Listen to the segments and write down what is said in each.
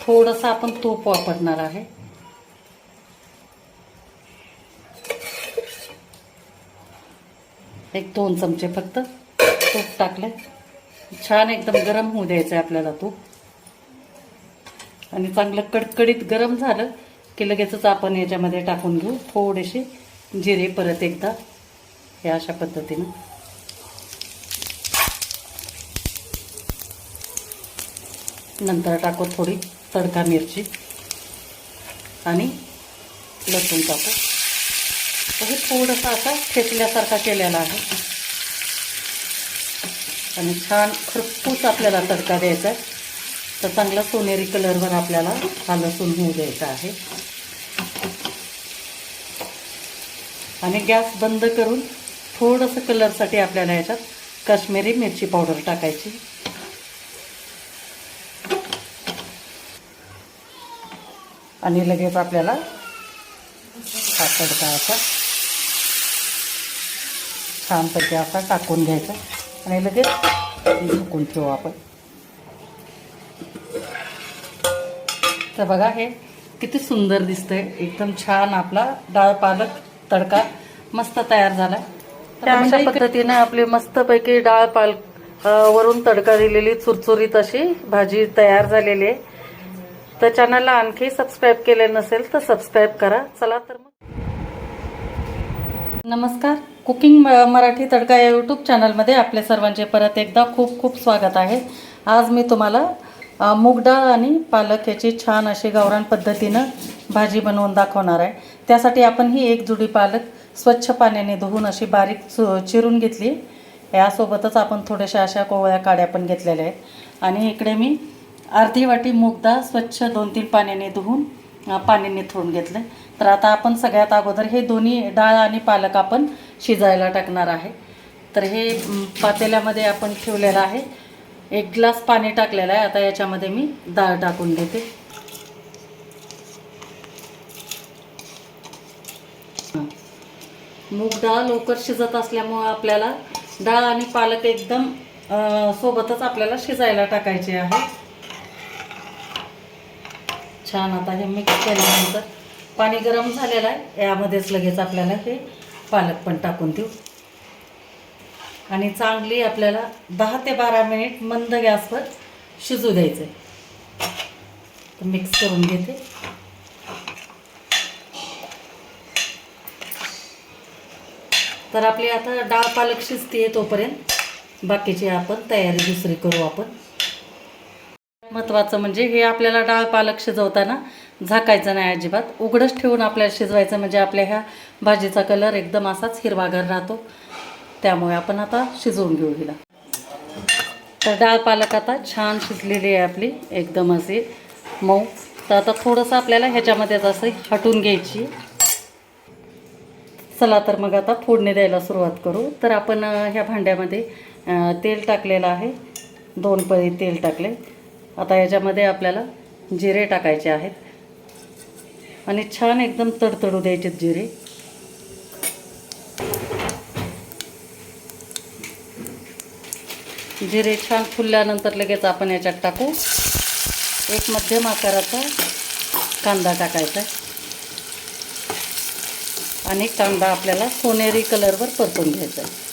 थोडंसं आपण तूप वापरणार आहे. एक 2 चमचे फक्त तूप टाकले. छान एकदम गरम होऊ द्यायचं आहे आपल्याला तूप. आणि चांगलं कडकडीत गरम झालं की लगेचच आपण याच्यामध्ये टाकून घेऊ थोडेसे जिरे. परत एकदा हे अशा पद्धतीनं नंतर टाकू थोडी तडका मिरची आणि लसूण टाकू. हे थोडंसं असा ठेचल्यासारखा केलेला आहे आणि छान खरपूस आपल्याला तडका द्यायचा आहे. तर चांगला सोनेरी कलरवर आपल्याला हा लसूण होऊ द्यायचा आहे. आणि गॅस बंद करून थोडंसं कलरसाठी आपल्याला याच्यात काश्मीरी मिरची पावडर टाकायची. आणि लगेच आपल्याला हा तडका असा छानपैकी असा टाकून घ्यायचा आणि लगेच झाकून ठेवू आपण. तर बघा हे किती सुंदर दिसतंय. एकदम छान आपला डाळ पालक तडका मस्त तयार झाला. तर अशा पद्धतीने आपली मस्तपैकी डाळ पालक वरून तडका दिलेली चुरचुरीत अशी भाजी तयार झालेली आहे. तर चॅनलला आणखी सबस्क्राईब केले नसेल तर सबस्क्राईब करा. चला तर मग नमस्कार. कुकिंग मराठी तडका या यूट्यूब चॅनलमध्ये आपल्या सर्वांचे परत एकदा खूप खूप स्वागत आहे. आज मी तुम्हाला मूग डाळ आणि पालक याची छान अशी गावरान पद्धतीनं भाजी बनवून दाखवणार आहे. त्यासाठी आपण ही एक जुडी पालक स्वच्छ पाण्याने धुवून अशी बारीक चिरून घेतली. यासोबतच आपण थोड्याशा अशा कोवळ्या काड्या पण घेतलेल्या आहेत. आणि इकडे मी अर्धी वाटी मूग डाळ स्वच्छ 2-3 पाण्याने धुवून पाणी निथळून घेतलं. तर आता आपण सगळ्यात अगोदर हे दोन्ही डाळ आणि पालक आपण शिजायला टाकणार आहे. तर हे पातेल्यामध्ये आपण ठेवलेलं आहे. 1 ग्लास पाणी टाकलेलं आहे. आता याच्यामध्ये मी डाळ टाकून घेते. मूग डाळ लवकर शिजत असल्यामुळे आपल्याला डाळ आणि पालक एकदम सोबतच आपल्याला शिजायला टाकायचे आहे. छान आता हे मिक्स केल्यानंतर पाणी गरम झालेलं आहे. यामध्येच लगेच आपल्याला हे पालक पण टाकून देऊ आणि चांगली आपल्याला 10 ते 12 मिनिट मंद गॅसवर शिजू द्यायचं आहे. तर मिक्स करून घेते. तर आपली आता डाळ पालक शिजते तोपर्यंत बाकीची आपण तयारी दुसरी करू आपण. महत्त्वाचं म्हणजे हे आपल्याला डाळ पालक शिजवताना झाकायचं नाही अजिबात. उघडच ठेवून आपल्याला शिजवायचं म्हणजे आपल्या ह्या भाजीचा कलर एकदम असाच हिरवागार राहतो. त्यामुळे आपण आता शिजवून घेऊ हिला. तर डाळ पालक आता छान शिजलेली आहे आपली एकदम अशी मऊ. तर आता थोडंसं आपल्याला ह्याच्यामध्ये असं हटून घ्यायची. चला तर मग आता फोडणी द्यायला सुरुवात करू. तर आपण ह्या भांड्यामध्ये तेल टाकलेलं आहे. 2 पळी तेल टाकले. आता याच्यामध्ये आपल्याला जिरे टाकायचे आहेत आणि छान एकदम तडतडू द्यायचे जिरे. जिरे छान फुलल्यानंतर लगेच आपण याच्यात टाकू 1 मध्यम आकाराचा कांदा टाकायचा आणि कांदा आपल्याला सोनेरी कलरवर परतून घ्यायचा आहे.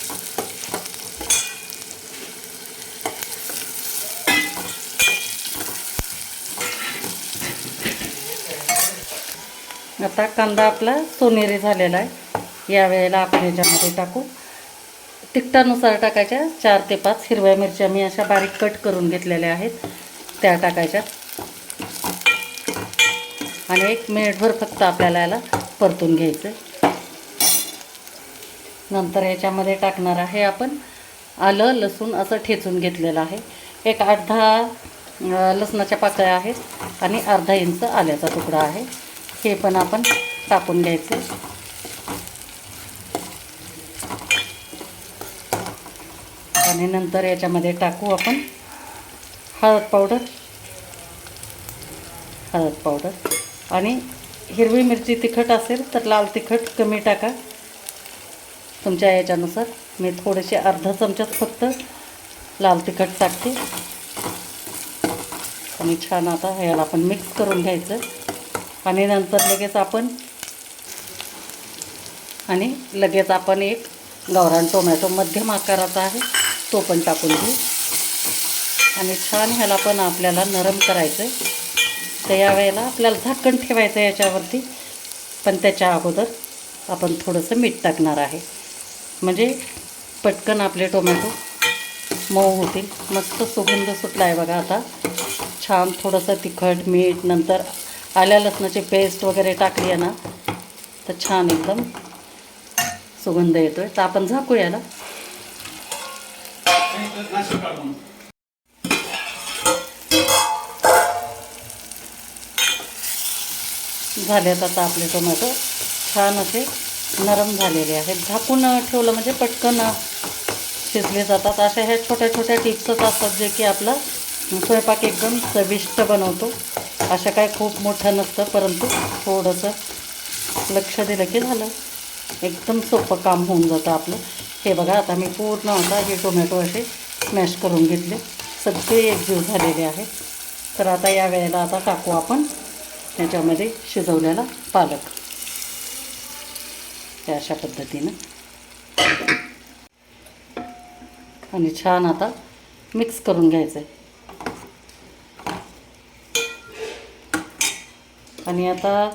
आता कांदा आपला सोनेरी झालेला आहे. यावेळेला आपण याच्यामध्ये टाकू तिखटानुसार टाकायच्या 4 ते 5 हिरव्या मिरच्या मी अशा बारीक कट करून घेतलेल्या आहेत त्या टाकायच्या. आणि 1 मिनिटभर फक्त आपल्याला याला परतून घ्यायचं. नंतर याच्यामध्ये टाकणार आहे आपण आलं लसूण असं ठेचून घेतलेलं आहे. एक 8-10 लसणाच्या पाकळ्या आहेत आणि अर्धा इंच आल्याचा तुकडा आहे. हे पण आपण टाकून घ्यायचं. आणि नंतर याच्यामध्ये टाकू आपण हळद पावडर आणि हिरवी मिरची तिखट असेल तर लाल तिखट कमी टाका तुमच्या याच्यानुसार. मी थोडेसे अर्धा चमचाच फक्त लाल तिखट टाकते. आणि छान आता ह्याला आपण मिक्स करून घ्यायचं आणि नंतर लगेच आपण एक गावरान टोमॅटो मध्यम आकाराचा आहे तो पण टाकून घेऊ आणि छान ह्याला पण आपल्याला नरम करायचं आहे. तर यावेळेला आपल्याला झाकण ठेवायचं आहे याच्यावरती, पण त्याच्या अगोदर आपण थोडंसं मीठ टाकणार आहे म्हणजे पटकन आपले टोमॅटो मऊ होतील. मस्त सुगंध सुटला आहे बघा. आता छान थोडंसं तिखट मीठ नंतर आल्या लसणाची पेस्ट वगैरे टाकली आहे ना तर छान एकदम सुगंध येतोय. तर आपण झाकू याला. झालेत आता आपले टोमॅटो छान असे नरम झालेले आहेत. झाकून ठेवलं म्हणजे पटकन शिजले जातात. अशा ह्या छोट्या छोट्या टिप्सच असतात जे की आपला स्वयंपाक एकदम चविष्ट बनवतो. अशा काय खूप मोठं नसतं, परंतु थोडंसं लक्ष दिलं की झालं. एकदम सोपं काम होऊन जातं आपलं. हे बघा आता मी पूर्ण आता हे टोमॅटो असे स्मॅश करून घेतले, सगळे एकजीव झालेले आहेत. तर आता या वेळेला आता टाकू आपण त्याच्यामध्ये शिजवलेला पालक. हे अशा पद्धतीनं आणि छान आता मिक्स करून घ्यायचं आहे. आणि आता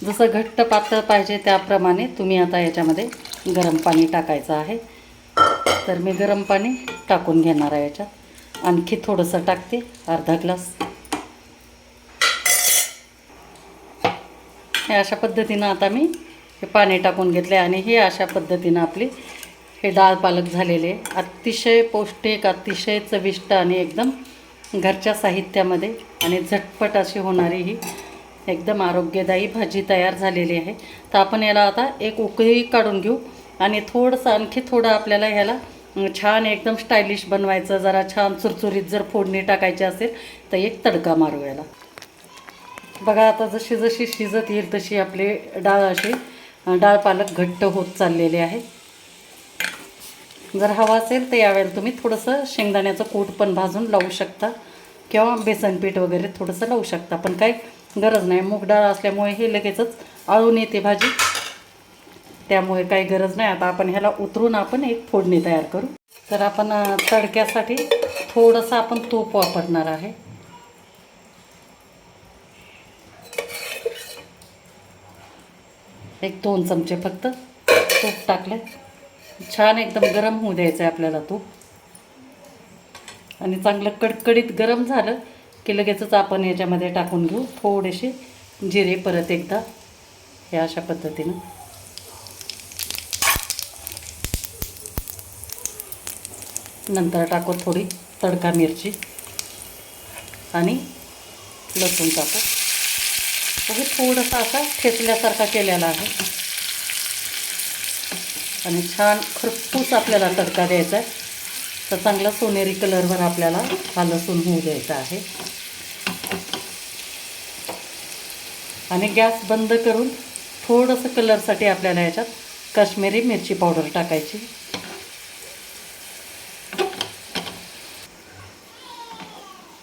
जसं घट्ट पातळ पाहिजे त्याप्रमाणे तुम्ही आता याच्यामध्ये गरम पाणी टाकायचं आहे. तर मी गरम पाणी टाकून घेणार आहे याच्यात. आणखी थोडंसं टाकते, अर्धा ग्लास. हे अशा पद्धतीनं आता मी हे पाणी टाकून घेतले आणि हे अशा पद्धतीनं आपली हे डाळ पालक झालेले अतिशय पौष्टिक, अतिशय चविष्ट आणि एकदम घरच्या साहित्यामध्ये आणि झटपट अशी होणारी ही एकदम आरोग्यदायी भाजी तयार झालेली आहे. तर आपण याला आता एक उकळी काढून घेऊ आणि थोडंसं आणखी थोडं आपल्याला ह्याला छान एकदम स्टायलिश बनवायचं, जरा छान चुरचुरीत जर फोडणी टाकायची असेल तर एक तडका मारू याला. बघा आता जशी जशी शिजत येईल तशी आपले डाळ पालक घट्ट होत चाललेले आहे. जर हवा असेल तर यावेळेला तुम्ही थोडंसं शेंगदाण्याचं कूट पण भाजून लावू शकता किंवा बेसन पीठ वगैरे थोडंसं लावू शकता, पण काही गरज नाही. मूग डाळ असल्यामुळे हे लगेचच आळून येते भाजी, त्यामुळे काही गरज नाही. आता आपण ह्याला उतरून आपण एक फोडणी तयार करू. तर आपण तडक्यासाठी थोडंसं आपण तूप वापरणार आहे. एक 2 चमचे फक्त तूप टाकले. छान एकदम गरम होऊ द्यायचं आहे आपल्याला तूप. आणि चांगलं कडकडीत गरम झालं की लगेचच आपण याच्यामध्ये टाकून घेऊ थोडेसे जिरे परत एकदा. हे अशा पद्धतीनं नंतर टाकू थोडी तडका मिरची आणि लसूण टाकू. हे थोडंसं असा ठेचल्यासारखा केलेला आहे आणि छान खरपूस आपल्याला तडका द्यायचा आहे. तर चांगला सोनेरी कलरवर आपल्याला हा लसूण होऊ द्यायचा आहे. आणि गॅस बंद करून थोडंसं कलरसाठी आपल्याला याच्यात काश्मीरी मिरची पावडर टाकायची.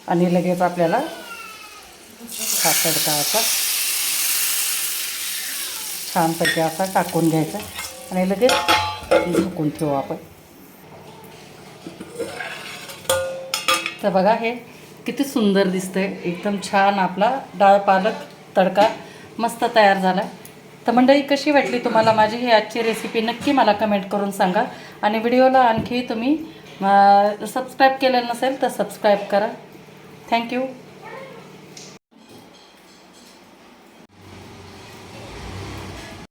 आणि लगेच आपल्याला हा तडका असा छानपैकी असा टाकून घ्यायचा आणि लगेच झाकून ठेवू आपण. तर बघा हे किती सुंदर दिसतंय. एकदम छान आपला डाळ पालक तडका मस्त तयार झाला. तर मंडळी कशी वाटली तुम्हाला माझी ही आजची रेसिपी नक्की मला कमेंट करून सांगा. आणि व्हिडिओला आणखी तुम्ही सबस्क्राईब केलं नसेल तर सबस्क्राईब करा. थँक्यू.